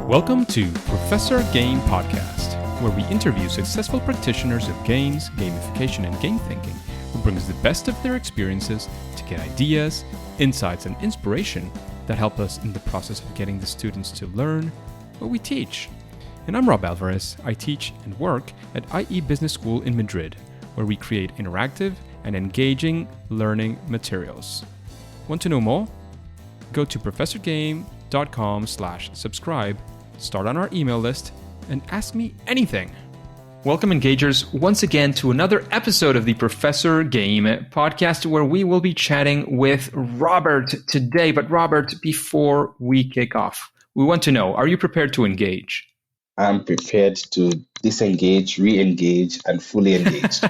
Welcome to Professor Game Podcast, where we interview successful practitioners of games, gamification, and game thinking who brings the best of their experiences to get ideas, insights, and inspiration that help us in the process of getting the students to learn what we teach. And I'm Rob Alvarez. I teach and work at IE Business School in Madrid, where we create interactive and engaging learning materials. Want to know more? Go to professorgame.com/subscribe, start on our email list, and ask me anything. Welcome, engagers, once again to another episode of the Professor Game podcast, where we will be chatting with Robert today. But Robert, before we kick off, we want to know, are you prepared to engage? I'm prepared to disengage, re-engage, and fully engage.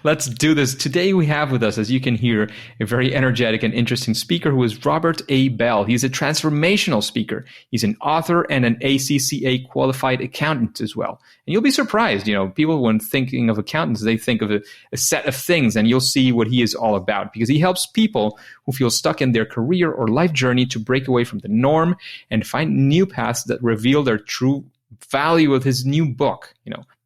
Let's do this. Today we have with us, as you can hear, a very energetic and interesting speaker who is Robert A. Belle. He's a transformational speaker. He's an author and an ACCA Qualified Accountant as well. And you'll be surprised, people when thinking of accountants, they think of a set of things, and you'll see what he is all about, because he helps people who feel stuck in their career or life journey to break away from the norm and find new paths that reveal their true value. Of his new book,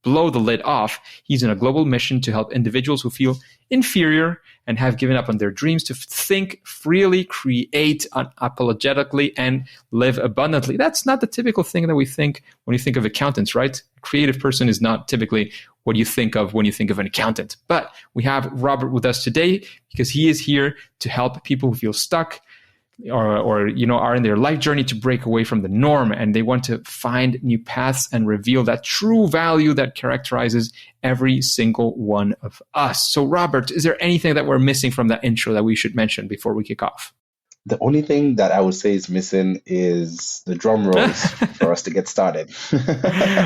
Blow the Lid Off. He's on a global mission to help individuals who feel inferior and have given up on their dreams to think freely, create unapologetically, and live abundantly. That's not the typical thing that we think when you think of accountants, right? A creative person is not typically what you think of when you think of an accountant. But we have Robert with us today because he is here to help people who feel stuck or are in their life journey to break away from the norm, and they want to find new paths and reveal that true value that characterizes every single one of us. So Robert, is there anything that we're missing from that intro that we should mention before we kick off? The only thing that I would say is missing is the drum rolls for us to get started.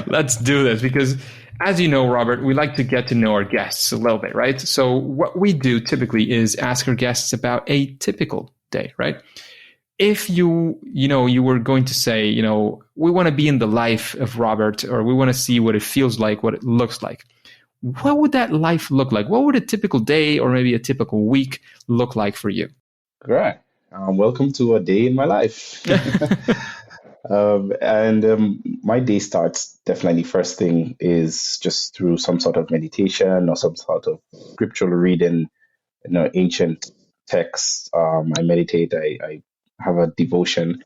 Let's do this, because as you know, Robert, we like to get to know our guests a little bit, right? So what we do typically is ask our guests about a typical day, right? If you were going to say, we want to be in the life of Robert, or we want to see what it feels like, what it looks like, what would that life look like? What would a typical day or maybe a typical week look like for you? Great. Welcome to a day in my life. My day starts definitely first thing is just through some sort of meditation or some sort of scriptural reading, ancient texts. I meditate, I have a devotion,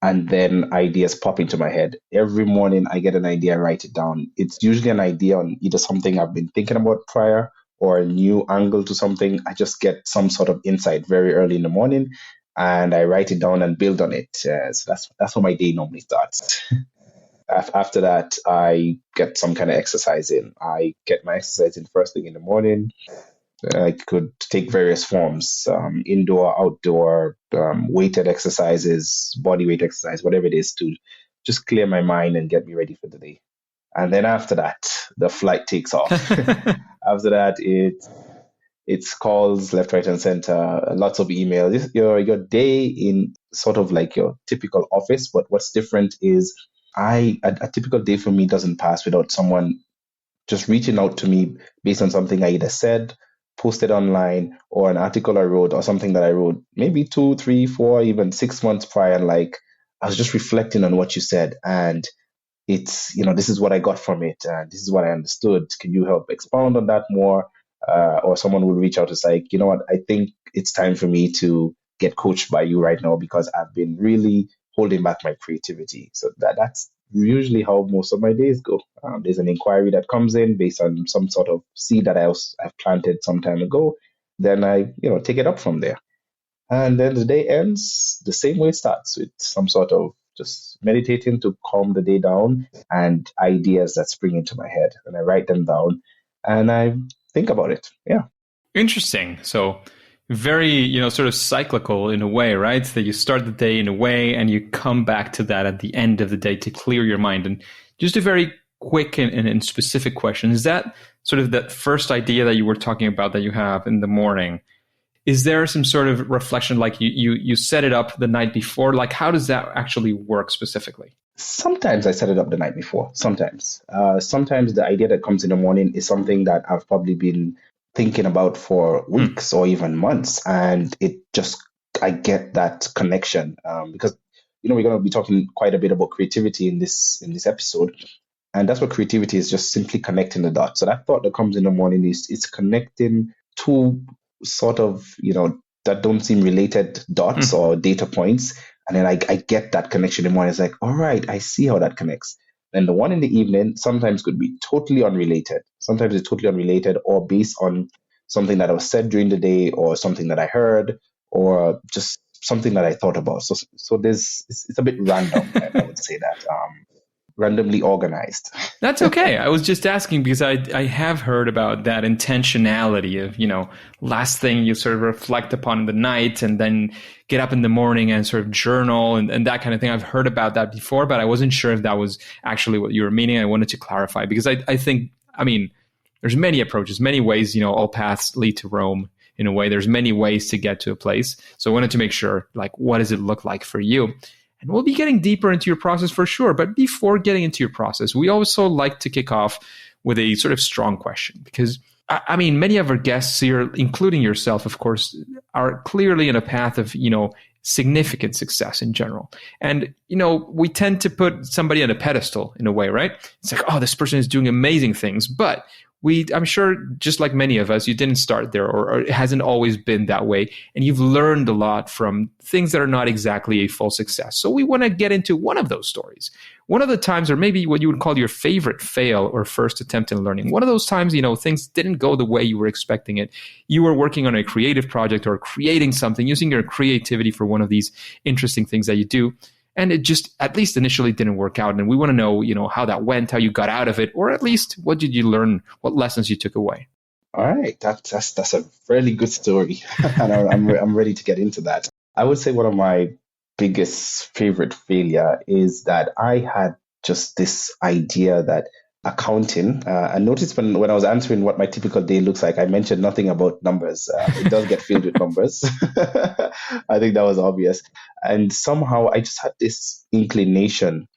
and then ideas pop into my head. Every morning I get an idea, I write it down. It's usually an idea on either something I've been thinking about prior or a new angle to something. I just get some sort of insight very early in the morning, and I write it down and build on it. So that's how my day normally starts. After that, I get some kind of exercise in. I get my exercise in first thing in the morning. I could take various forms, indoor, outdoor, weighted exercises, body weight exercise, whatever it is, to just clear my mind and get me ready for the day. And then after that, the flight takes off. After that, it's calls left, right, and center, lots of emails. Your day in sort of like your typical office, but what's different is a typical day for me doesn't pass without someone just reaching out to me based on something I either said, posted online, or an article I wrote, or something that I wrote maybe 2, 3, 4, even 6 months prior. And I was just reflecting on what you said, and it's, this is what I got from it, and this is what I understood. Can you help expound on that more? Or someone will reach out to say, I think it's time for me to get coached by you right now because I've been really holding back my creativity. So that's usually how most of my days go. There's an inquiry that comes in based on some sort of seed that I've planted some time ago. Then I, take it up from there. And then the day ends the same way it starts, with some sort of just meditating to calm the day down and ideas that spring into my head. And I write them down and I think about it. Yeah. Interesting. So very, sort of cyclical in a way, right? That you start the day in a way and you come back to that at the end of the day to clear your mind. And just a very quick and specific question. Is that sort of that first idea that you were talking about that you have in the morning? Is there some sort of reflection, like you set it up the night before? Like, how does that actually work specifically? Sometimes I set it up the night before. Sometimes the idea that comes in the morning is something that I've probably been thinking about for weeks or even months. And I get that connection because we're going to be talking quite a bit about creativity in this episode. And that's what creativity is, just simply connecting the dots. So that thought that comes in the morning is it's connecting two sort of, that don't seem related dots or data points. And then I get that connection in the morning. It's like, all right, I see how that connects. And the one in the evening sometimes could be totally unrelated. Sometimes it's totally unrelated or based on something that was said during the day or something that I heard or just something that I thought about. So it's a bit random. I would say that. Randomly organized. That's okay. I was just asking because I have heard about that intentionality of, last thing you sort of reflect upon in the night and then get up in the morning and sort of journal and that kind of thing. I've heard about that before, but I wasn't sure if that was actually what you were meaning. I wanted to clarify because I think, there's many approaches, many ways, all paths lead to Rome. In a way, there's many ways to get to a place. So I wanted to make sure, what does it look like for you? And we'll be getting deeper into your process for sure. But before getting into your process, we also like to kick off with a sort of strong question because, many of our guests here, including yourself, of course, are clearly in a path of, significant success in general. And, we tend to put somebody on a pedestal in a way, right? It's like, oh, this person is doing amazing things. But I'm sure, just like many of us, you didn't start there or it hasn't always been that way. And you've learned a lot from things that are not exactly a full success. So we want to get into one of those stories. One of the times, or maybe what you would call your favorite fail or first attempt in learning. One of those times, things didn't go the way you were expecting it. You were working on a creative project or creating something, using your creativity for one of these interesting things that you do. And it just, at least initially, didn't work out. And we want to know, how that went, how you got out of it, or at least what did you learn, what lessons you took away. All right, that's a fairly good story, and I'm ready to get into that. I would say one of my biggest favorite failure is that I had just this idea that accounting. I noticed when I was answering what my typical day looks like, I mentioned nothing about numbers. It does get filled with numbers. I think that was obvious. And somehow I just had this inclination,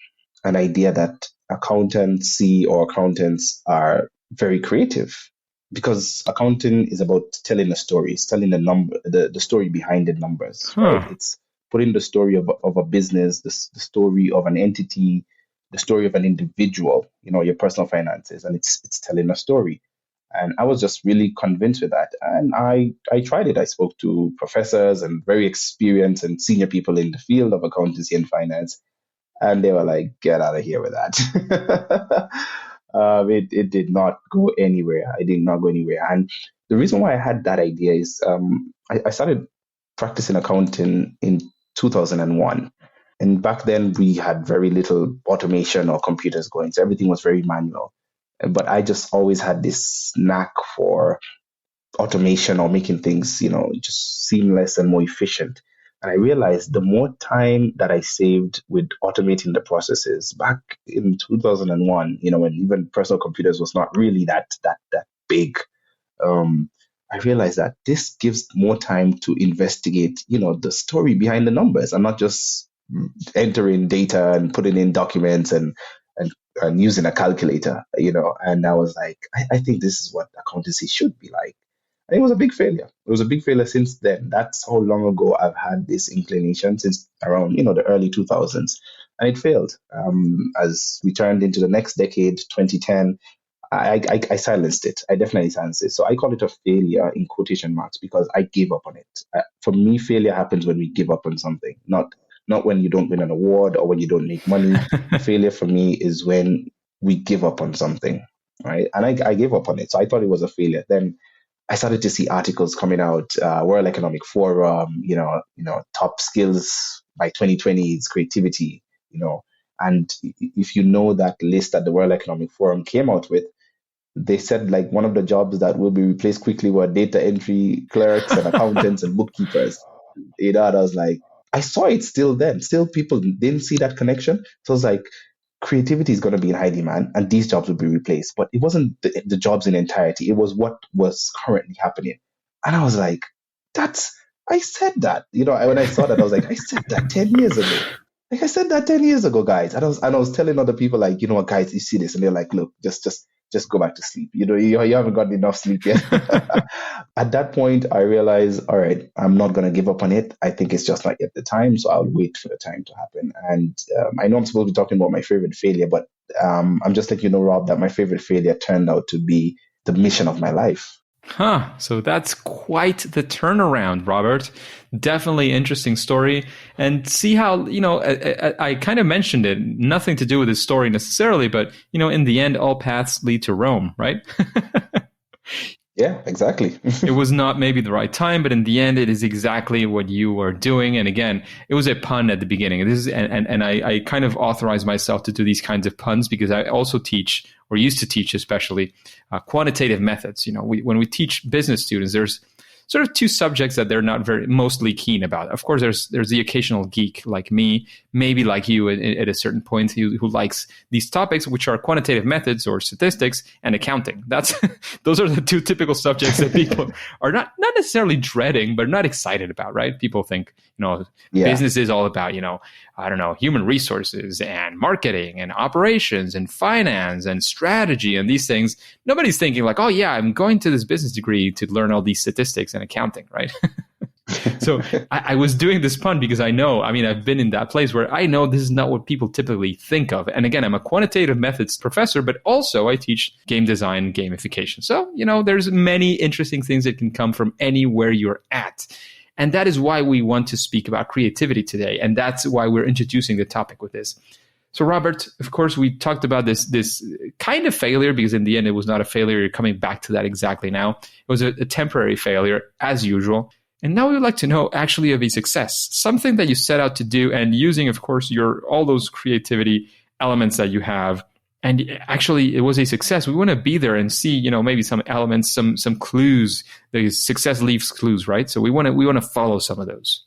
an idea that accountancy or accountants are very creative because accounting is about telling a story. It's telling the story behind the numbers, right? It's putting the story of a business, the story of an entity, the story of an individual, your personal finances, and it's telling a story. And I was just really convinced with that. And I tried it. I spoke to professors and very experienced and senior people in the field of accountancy and finance. And they were like, get out of here with that. It did not go anywhere. I did not go anywhere. And the reason why I had that idea is I started practicing accounting in 2001. And back then we had very little automation or computers going. So everything was very manual. But I just always had this knack for automation or making things, just seamless and more efficient. And I realized the more time that I saved with automating the processes back in 2001, when even personal computers was not really that big, I realized that this gives more time to investigate, the story behind the numbers and not just entering data and putting in documents and using a calculator, and I was like, I think this is what accountancy should be like. And it was a big failure. It was a big failure since then. That's how long ago I've had this inclination, since around, the early 2000s. And it failed. As we turned into the next decade, 2010, I silenced it. I definitely silenced it. So I call it a failure in quotation marks because I gave up on it. For me, failure happens when we give up on something, not when you don't win an award or when you don't make money. Failure for me is when we give up on something, right? And I gave up on it. So I thought it was a failure. Then I started to see articles coming out, World Economic Forum, top skills by 2020 is creativity, and if you know that list that the World Economic Forum came out with, they said like one of the jobs that will be replaced quickly were data entry clerks and accountants and bookkeepers. And I was like, I saw it still then. Still people didn't see that connection. So I was like, creativity is going to be in high demand and these jobs will be replaced. But it wasn't the jobs in entirety. It was what was currently happening. And I was like, I said that. When I saw that, I was like, I said that 10 years ago. Like I said that 10 years ago, guys. And I was telling other people, like, you know what, guys, you see this. And they're like, look, just go back to sleep. You haven't gotten enough sleep yet. at that point, I realized, all right, I'm not going to give up on it. I think it's just not yet the time. So I'll wait for the time to happen. And I know I'm supposed to be talking about my favorite failure, but I'm just letting you know, Rob, that my favorite failure turned out to be the mission of my life. Huh. So that's quite the turnaround, Robert. Definitely interesting story. And see how, I kind of mentioned it, nothing to do with this story necessarily, but, in the end, all paths lead to Rome, right? Yeah, exactly. It was not maybe the right time, but in the end, it is exactly what you are doing. And again, it was a pun at the beginning. This is, and I kind of authorize myself to do these kinds of puns because I also teach, or used to teach especially, quantitative methods. When we teach business students, there's sort of two subjects that they're not very mostly keen about. Of course, there's the occasional geek like me, maybe like you at a certain point, who likes these topics, which are quantitative methods or statistics and accounting. Those are the two typical subjects that people are not necessarily dreading, but not excited about, right? People think, business is all about, I don't know, human resources and marketing and operations and finance and strategy and these things. Nobody's thinking like, oh yeah, I'm going to this business degree to learn all these statistics and accounting, right? So I was doing this pun because I've been in that place where I know this is not what people typically think of. And again, I'm a quantitative methods professor, but also I teach game design, gamification. So, there's many interesting things that can come from anywhere you're at. And that is why we want to speak about creativity today. And that's why we're introducing the topic with this. So, Robert, of course, we talked about this kind of failure because in the end, it was not a failure. You're coming back to that exactly now. It was a temporary failure, as usual. And now we would like to know actually of a success, something that you set out to do and using, of course, all those creativity elements that you have. And actually, it was a success. We want to be there and see, maybe some elements, some clues. The success leaves clues, right? So we want to follow some of those.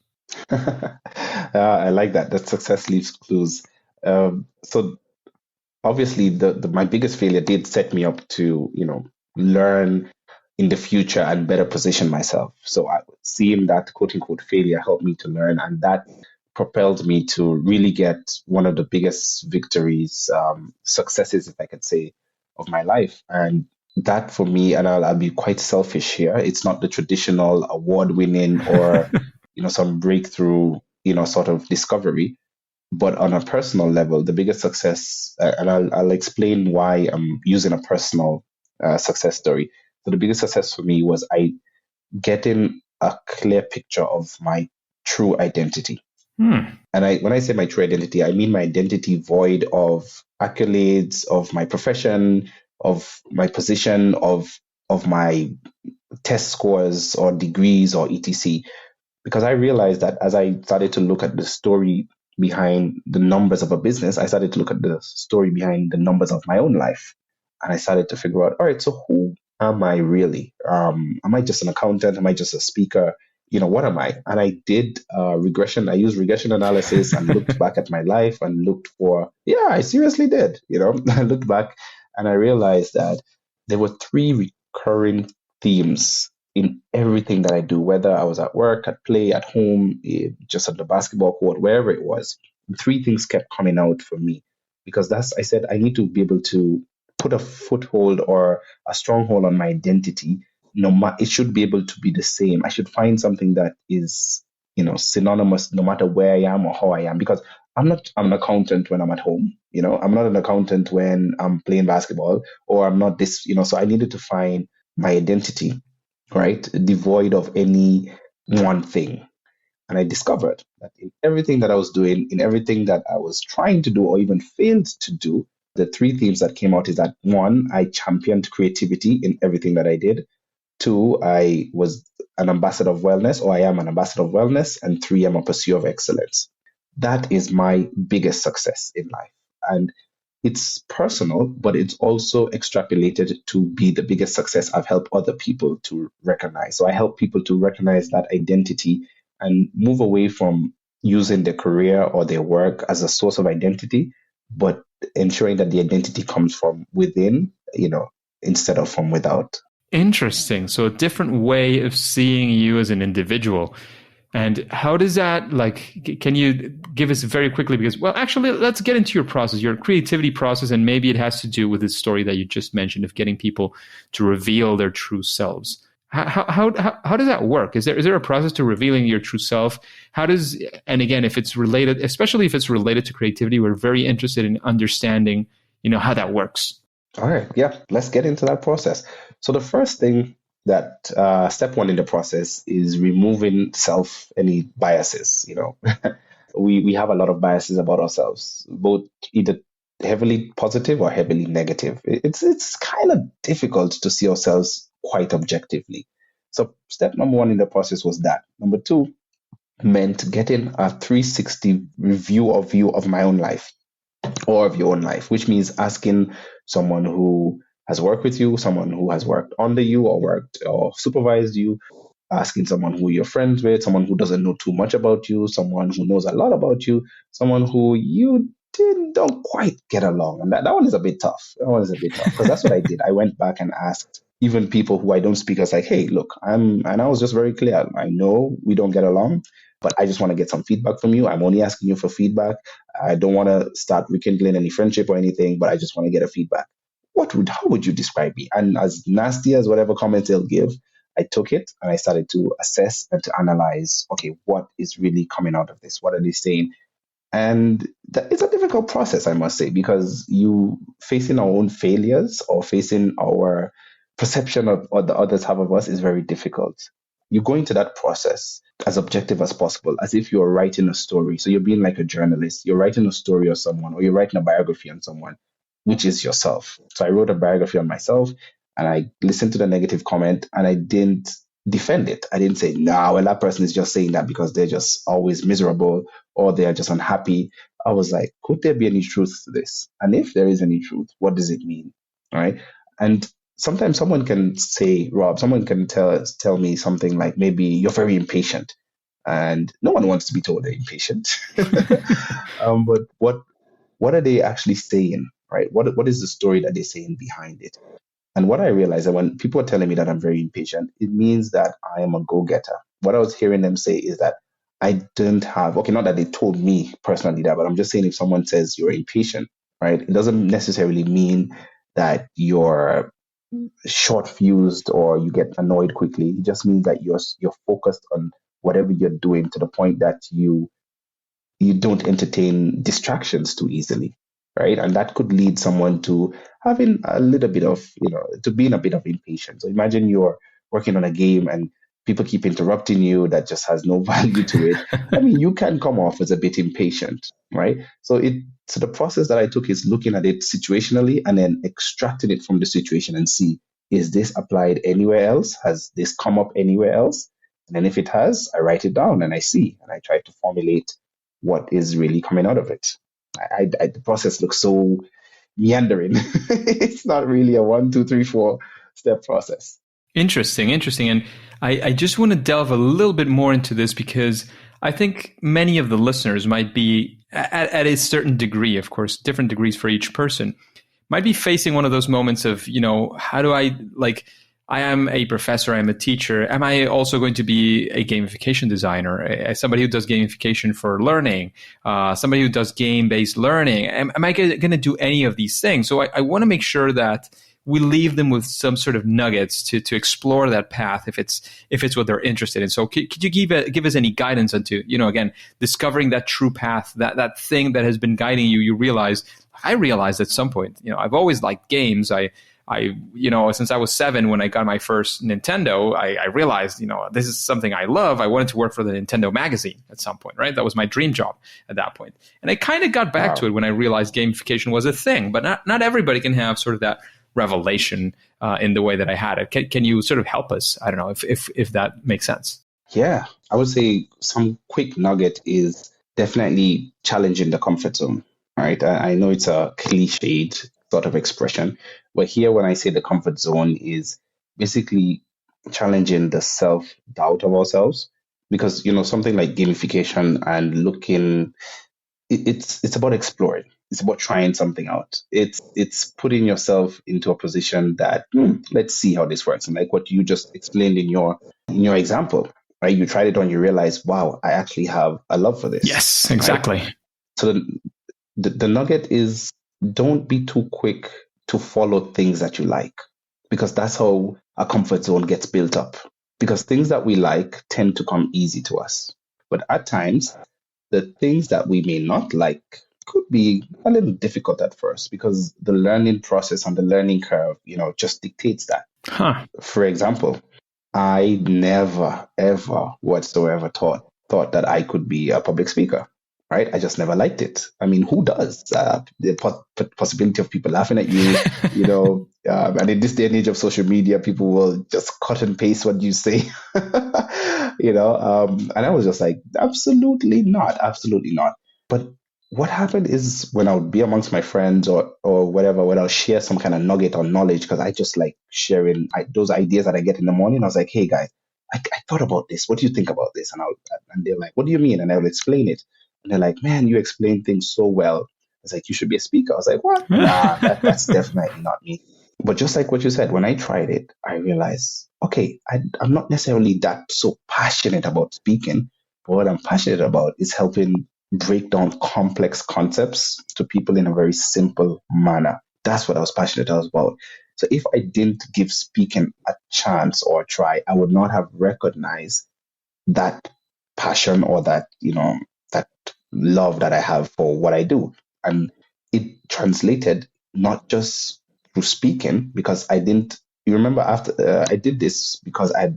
I like that. That success leaves clues. So obviously, my biggest failure did set me up to, learn in the future and better position myself. So seeing that quote unquote failure helped me to learn, and that propelled me to really get one of the biggest victories, successes, if I could say, of my life. And that for me, and I'll be quite selfish here, it's not the traditional award winning or, some breakthrough, sort of discovery. But on a personal level, the biggest success, and I'll explain why I'm using a personal success story. So the biggest success for me was getting a clear picture of my true identity. And when I say my true identity, I mean my identity void of accolades, of my profession, of my position, of my test scores or degrees or etc. Because I realized that as I started to look at the story behind the numbers of a business, I started to look at the story behind the numbers of my own life. And I started to figure out, all right, so who am I really? Am I just an accountant? Am I just a speaker? What am I? And I did regression. I used regression analysis and looked back at my life and looked for, I seriously did. I looked back and I realized that there were three recurring themes in everything that I do, whether I was at work, at play, at home, just at the basketball court, wherever it was. Three things kept coming out for me because I said, I need to be able to put a foothold or a stronghold on my identity. It should be able to be the same. I should find something that is, synonymous no matter where I am or how I am, because I'm an accountant when I'm at home. I'm not an accountant when I'm playing basketball, or I'm not this, so I needed to find my identity, right? Devoid of any one thing. And I discovered that in everything that I was doing, in everything that I was trying to do or even failed to do, the three themes that came out is that one, I championed creativity in everything that I did. Two, I was an ambassador of wellness, or I am an ambassador of wellness. And three, I'm a pursuer of excellence. That is my biggest success in life. And it's personal, but it's also extrapolated to be the biggest success I've helped other people to recognize. So I help people to recognize that identity and move away from using their career or their work as a source of identity, but ensuring that the identity comes from within, instead of from without. Interesting. So a different way of seeing you as an individual. And how does that, can you give us very quickly, because, well, actually, let's get into your process, your creativity process, and maybe it has to do with the story that you just mentioned of getting people to reveal their true selves. How does that work? Is there a process to revealing your true self? How does, and again, if it's related, especially if it's related to creativity, we're very interested in understanding, how that works. All right, yeah, let's get into that process. So the first thing that step one in the process is removing any biases. We have a lot of biases about ourselves, both either heavily positive or heavily negative. It's kind of difficult to see ourselves quite objectively. So step number one in the process was that. Number two meant getting a 360 review or view of my own life or of your own life, which means asking someone who has worked with you, someone who has worked under you or worked or supervised you, asking someone who you're friends with, someone who doesn't know too much about you, someone who knows a lot about you, someone who you don't quite get along. And that one is a bit tough. That one is a bit tough because that's what I did. I went back and asked even people who I don't speak as like, hey, look, and I was just very clear. I know we don't get along, but I just want to get some feedback from you. I'm only asking you for feedback. I don't want to start rekindling any friendship or anything, but I just want to get a feedback. How would you describe me? And as nasty as whatever comments they'll give, I took it and I started to assess and to analyze, okay, what is really coming out of this? What are they saying? And it's a difficult process, I must say, because you facing our own failures or facing our perception of what the others have of us is very difficult. You go into that process as objective as possible, as if you're writing a story. So you're being like a journalist. You're writing a story of someone, or you're writing a biography on someone, which is yourself. So I wrote a biography on myself and I listened to the negative comment and I didn't defend it. I didn't say, no, well, that person is just saying that because they're just always miserable or they're just unhappy. I was like, could there be any truth to this? And if there is any truth, what does it mean? All right. And sometimes someone can say, Rob, someone can tell me something like, maybe you're very impatient. And no one wants to be told they're impatient. But what are they actually saying? Right? What is the story that they're saying behind it? And what I realized that when people are telling me that I'm very impatient, it means that I am a go-getter. What I was hearing them say is that I don't have, okay, not that they told me personally that, but I'm just saying if someone says you're impatient, right, it doesn't necessarily mean that you're short-fused or you get annoyed quickly. It just means that you're focused on whatever you're doing to the point that you don't entertain distractions too easily, right? And that could lead someone to having a little bit of, to being a bit of impatient. So imagine you're working on a game and people keep interrupting you that just has no value to it. I mean, you can come off as a bit impatient, right? So the process that I took is looking at it situationally and then extracting it from the situation and see, is this applied anywhere else? Has this come up anywhere else? And then if it has, I write it down and I see, and I try to formulate what is really coming out of it. The process looks so meandering. It's not really a 1, 2, 3, 4 step process. Interesting. And I just want to delve a little bit more into this because I think many of the listeners might be at a certain degree, of course, different degrees for each person, might be facing one of those moments of, how do I, like, I am a professor, I'm a teacher. Am I also going to be a gamification designer, somebody who does gamification for learning, somebody who does game-based learning? Am I going to do any of these things? So I want to make sure that we leave them with some sort of nuggets to explore that path if it's what they're interested in. So could you give us any guidance into, again, discovering that true path, that thing that has been guiding you? I realized at some point, I've always liked games. Since I was 7, when I got my first Nintendo, I realized, this is something I love. I wanted to work for the Nintendo magazine at some point, right? That was my dream job at that point. And I kind of got back to it when I realized gamification was a thing, but not everybody can have sort of that revelation in the way that I had it. Can you sort of help us? I don't know if that makes sense. Yeah, I would say some quick nugget is definitely challenging the comfort zone, right? I know it's a cliched sort of expression, but here when I say the comfort zone is basically challenging the self-doubt of ourselves, because something like gamification and looking, it's about exploring. It's about trying something out. It's putting yourself into a position that let's see how this works. And like what you just explained in your example, right? You tried it on, you realize, wow, I actually have a love for this. Yes, exactly. Right? So the nugget is, don't be too quick to follow things that you like. because that's how a comfort zone gets built up. Because things that we like tend to come easy to us. But at times, the things that we may not like could be a little difficult at first because the learning process and the learning curve, just dictates that. Huh. For example, I never, ever whatsoever thought that I could be a public speaker, right? I just never liked it. I mean, who does? The possibility of people laughing at you, and in this day and age of social media, people will just cut and paste what you say, and I was just like, absolutely not. But what happened is when I would be amongst my friends or whatever, when I'll share some kind of nugget or knowledge, because I just like sharing those ideas that I get in the morning. I was like, hey guys, I thought about this. What do you think about this? And they're like, what do you mean? And I would explain it. And they're like, man, you explain things so well. I was like, you should be a speaker. I was like, what? Nah, that's definitely not me. But just like what you said, when I tried it, I realized, okay, I'm not necessarily that so passionate about speaking, but what I'm passionate about is helping break down complex concepts to people in a very simple manner. That's what I was passionate about. So if I didn't give speaking a chance or a try, I would not have recognized that passion or that love that I have for what I do. And it translated not just through speaking, because I didn't, you remember after I did this because I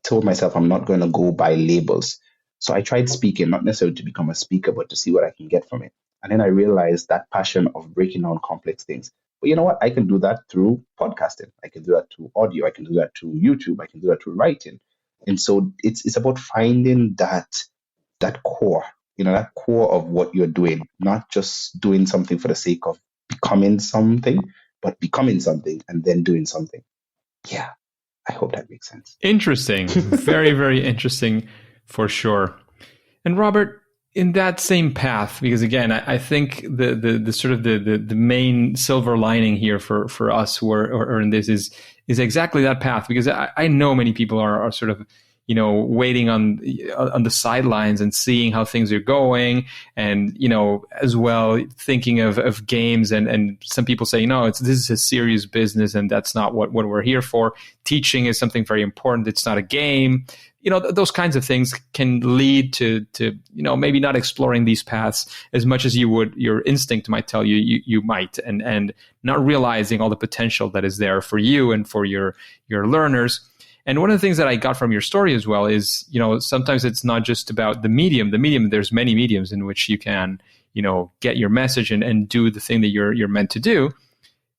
told myself I'm not going to go by labels. So I tried speaking, not necessarily to become a speaker, but to see what I can get from it. And then I realized that passion of breaking down complex things. But you know what? I can do that through podcasting. I can do that through audio. I can do that through YouTube. I can do that through writing. And so it's about finding that core, that core of what you're doing, not just doing something for the sake of becoming something, but becoming something and then doing something. Yeah, I hope that makes sense. Interesting. Very, very interesting for sure. And Robert, in that same path, because again, I think the sort of the main silver lining here for us who are in this is exactly that path, because I know many people are sort of waiting on the sidelines and seeing how things are going, and as well thinking of games, and some people say this is a serious business and that's not what we're here for. Teaching is something very important. It's not a game. Those kinds of things can lead to maybe not exploring these paths as much as you would, your instinct might tell you might, and not realizing all the potential that is there for you and for your learners. And one of the things that I got from your story as well is, sometimes it's not just about the medium. There's many mediums in which you can, get your message and do the thing that you're meant to do.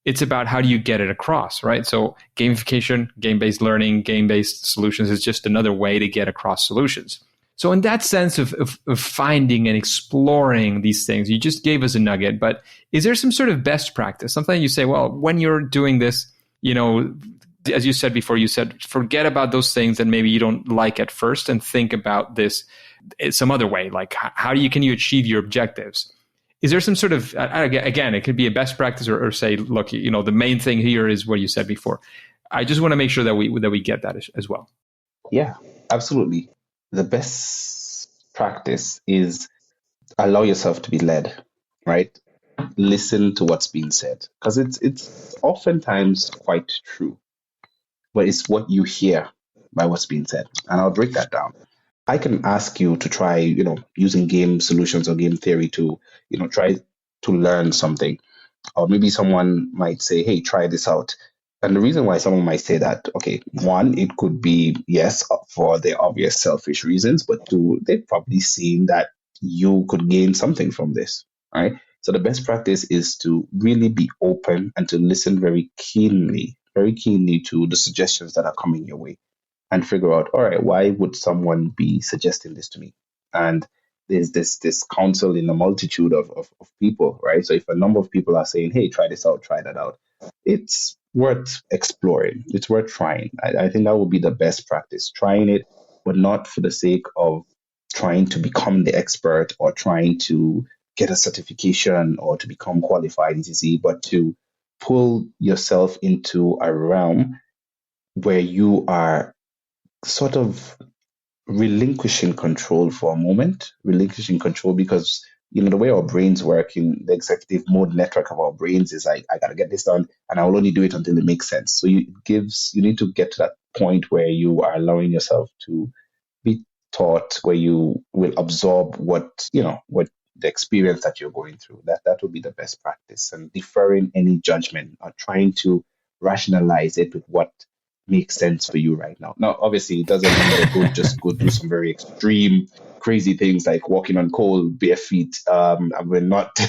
It's about how do you get it across, right? So gamification, game-based learning, game-based solutions is just another way to get across solutions. So in that sense of finding and exploring these things, you just gave us a nugget, but is there some sort of best practice? Something you say, well, when you're doing this, as you said before, you said, forget about those things that maybe you don't like at first and think about this some other way. Like can you achieve your objectives? Is there some sort of, again, it could be a best practice or say, look, the main thing here is what you said before. I just want to make sure that we get that as well. Yeah, absolutely. The best practice is allow yourself to be led, right? Listen to what's being said, because it's oftentimes quite true, but it's what you hear by what's being said. And I'll break that down. I can ask you to try, using game solutions or game theory to, try to learn something. Or maybe someone might say, hey, try this out. And the reason why someone might say that, okay, one, it could be, yes, for the obvious selfish reasons, but two, they've probably seen that you could gain something from this, right? So the best practice is to really be open and to listen very keenly to the suggestions that are coming your way, and figure out, all right, why would someone be suggesting this to me? And there's this counsel in a multitude of people, right? So if a number of people are saying, hey, try this out, try that out, it's worth exploring. It's worth trying. I think that would be the best practice, trying it, but not for the sake of trying to become the expert or trying to get a certification or to become qualified, etc., but to pull yourself into a realm where you are sort of relinquishing control for a moment, relinquishing control, because the way our brains work in the executive mode network of our brains is like, I got to get this done and I will only do it until it makes sense. So you need to get to that point where you are allowing yourself to be taught, where you will absorb what the experience that you're going through. That would be the best practice, and deferring any judgment or trying to rationalize it with what makes sense for you right now. Now, obviously, it doesn't mean that just go do some very extreme, crazy things like walking on cold bare feet. And we're not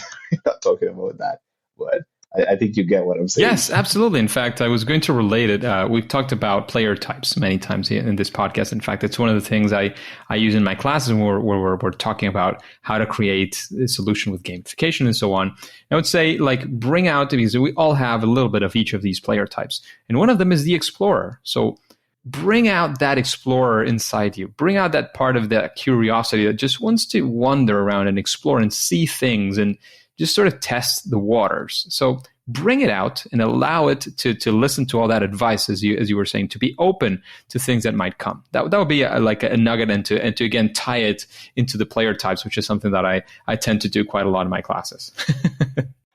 not talking about that, but I think you get what I'm saying. Yes, absolutely. In fact, I was going to relate it. We've talked about player types many times in this podcast. In fact, it's one of the things I use in my classes where we're talking about how to create a solution with gamification and so on. I would say, like, bring out, because we all have a little bit of each of these player types. And one of them is the explorer. So bring out that explorer inside you. Bring out that part of that curiosity that just wants to wander around and explore and see things and just sort of test the waters. So bring it out and allow it to listen to all that advice, as you were saying, to be open to things that might come. That would be like a nugget, and to again tie it into the player types, which is something that I tend to do quite a lot in my classes.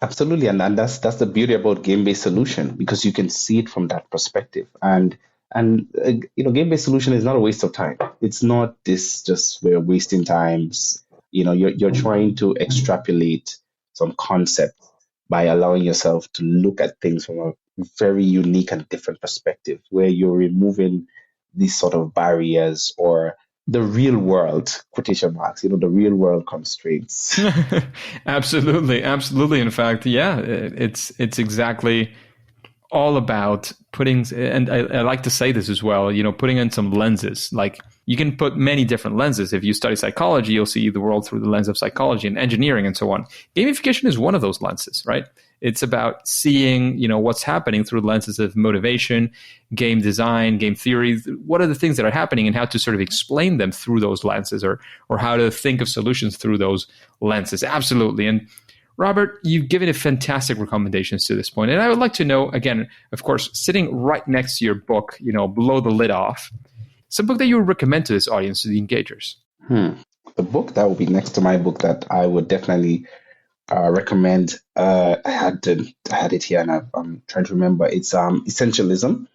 Absolutely, and that's the beauty about game-based solution, because you can see it from that perspective. And game-based solution is not a waste of time. It's not this just we're wasting times. You're trying to extrapolate some concept by allowing yourself to look at things from a very unique and different perspective, where you're removing these sort of barriers or the real world, quotation marks, the real world constraints. Absolutely. In fact, yeah, it's exactly all about putting, and I like to say this as well, putting in some lenses. Like, you can put many different lenses. If you study psychology, you'll see the world through the lens of psychology and engineering and so on. Gamification is one of those lenses, right? It's about seeing, what's happening through the lenses of motivation, game design, game theory. What are the things that are happening and how to sort of explain them through those lenses, or how to think of solutions through those lenses. Absolutely. And Robert, you've given a fantastic recommendations to this point. And I would like to know, again, of course, sitting right next to your book, below the lid off, some book that you would recommend to this audience, to the engagers. The book that would be next to my book that I would definitely recommend, I had it here and I'm trying to remember. It's Essentialism.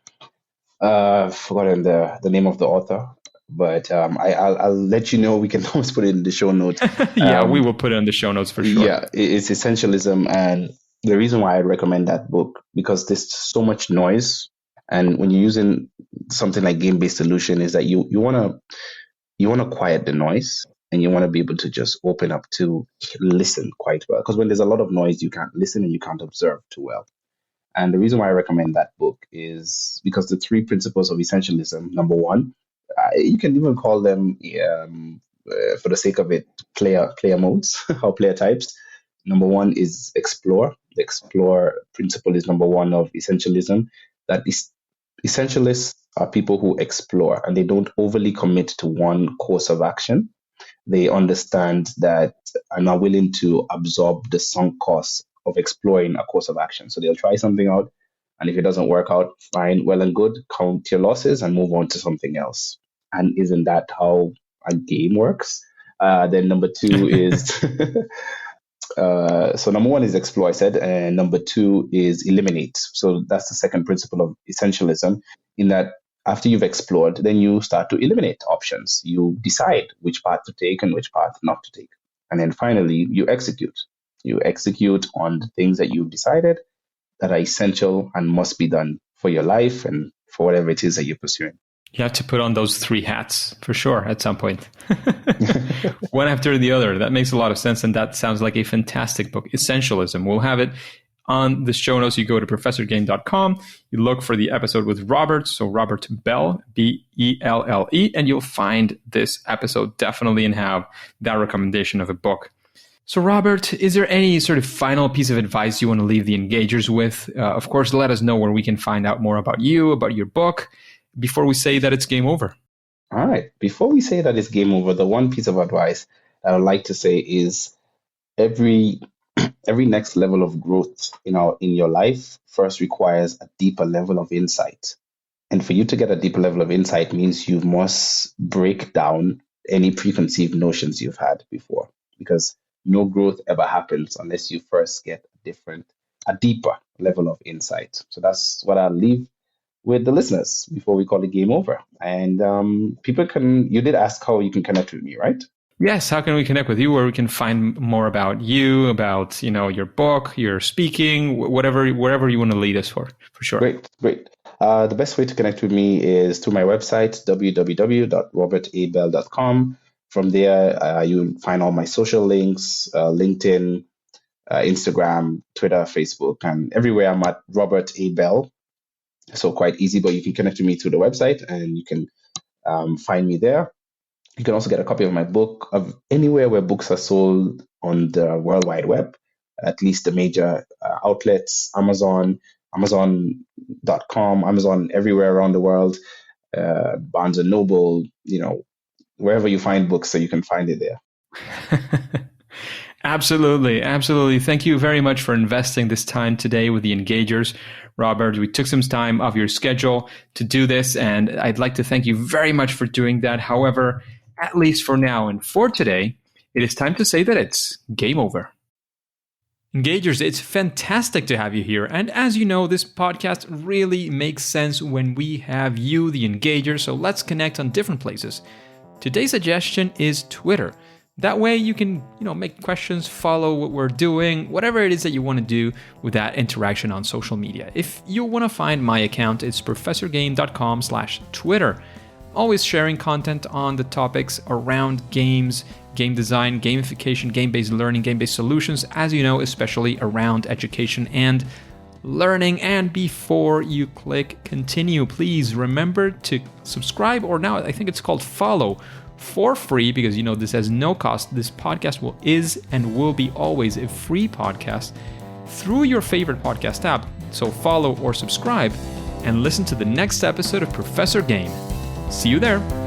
I've forgotten the name of the author, but I'll let you know. We can always put it in the show notes. Yeah, we will put it in the show notes for sure. Yeah, it's Essentialism, and the reason why I recommend that book, because there's so much noise, and when you're using something like game-based solution, is that you want to quiet the noise, and you want to be able to just open up to listen quite well. Because when there's a lot of noise, you can't listen and you can't observe too well. And the reason why I recommend that book is because the 3 principles of essentialism. Number 1, you can even call them, for the sake of it, player modes or player types. Number 1 is explore. The explore principle is number 1 of essentialism. That is, essentialists are people who explore and they don't overly commit to one course of action. They understand that and are willing to absorb the sunk cost of exploring a course of action. So they'll try something out, and if it doesn't work out, fine, well and good, count your losses and move on to something else. And isn't that how a game works? Then number 2 is so number 1 is explore, I said, and number 2 is eliminate. So that's the second principle of essentialism, in that after you've explored, then you start to eliminate options. You decide which path to take and which path not to take. And then finally, you execute. You execute on the things that you've decided that are essential and must be done for your life and for whatever it is that you're pursuing. You have to put on those 3 hats for sure at some point. One after the other. That makes a lot of sense. And that sounds like a fantastic book. Essentialism. We'll have it on the show notes. You go to professorgame.com. You look for the episode with Robert. So Robert Belle, Belle, and you'll find this episode definitely and have that recommendation of a book. So Robert, is there any sort of final piece of advice you want to leave the engagers with? Of course, let us know where we can find out more about you, about your book, before we say that it's game over. All right. Before we say that it's game over, the one piece of advice that I would like to say is every next level of growth in your life first requires a deeper level of insight. And for you to get a deeper level of insight means you must break down any preconceived notions you've had before. Because no growth ever happens unless you first get a deeper level of insight. So that's what I'll leave with the listeners before we call the game over. And you did ask how you can connect with me, right? Yes, how can we connect with you, where we can find more about you, about your book, your speaking, wherever you want to lead us for sure. Great. The best way to connect with me is through my website, www.robertabell.com. From there, you'll find all my social links, LinkedIn, Instagram, Twitter, Facebook, and everywhere I'm at Robert A. Bell. So quite easy, but you can connect with me through the website and you can find me there. You can also get a copy of my book of anywhere where books are sold on the World Wide Web, at least the major outlets, Amazon, Amazon.com, Amazon everywhere around the world, Barnes and Noble, wherever you find books, so you can find it there. Absolutely. Thank you very much for investing this time today with the Engagers. Robert, we took some time off your schedule to do this, and I'd like to thank you very much for doing that. However, at least for now and for today, it is time to say that it's game over. Engagers, it's fantastic to have you here. And as you know, this podcast really makes sense when we have you, the Engager, so let's connect on different places. Today's suggestion is Twitter. That way you can, make questions, follow what we're doing, whatever it is that you want to do with that interaction on social media. If you want to find my account, it's professorgame.com/Twitter. Always sharing content on the topics around games, game design, gamification, game-based learning, game-based solutions, as you know, especially around education and learning. And before you click continue, please remember to subscribe, or now I think it's called follow, for free, because this has no cost. This podcast is and will be always a free podcast through your favorite podcast app. So follow or subscribe and listen to the next episode of Professor Game. See you there.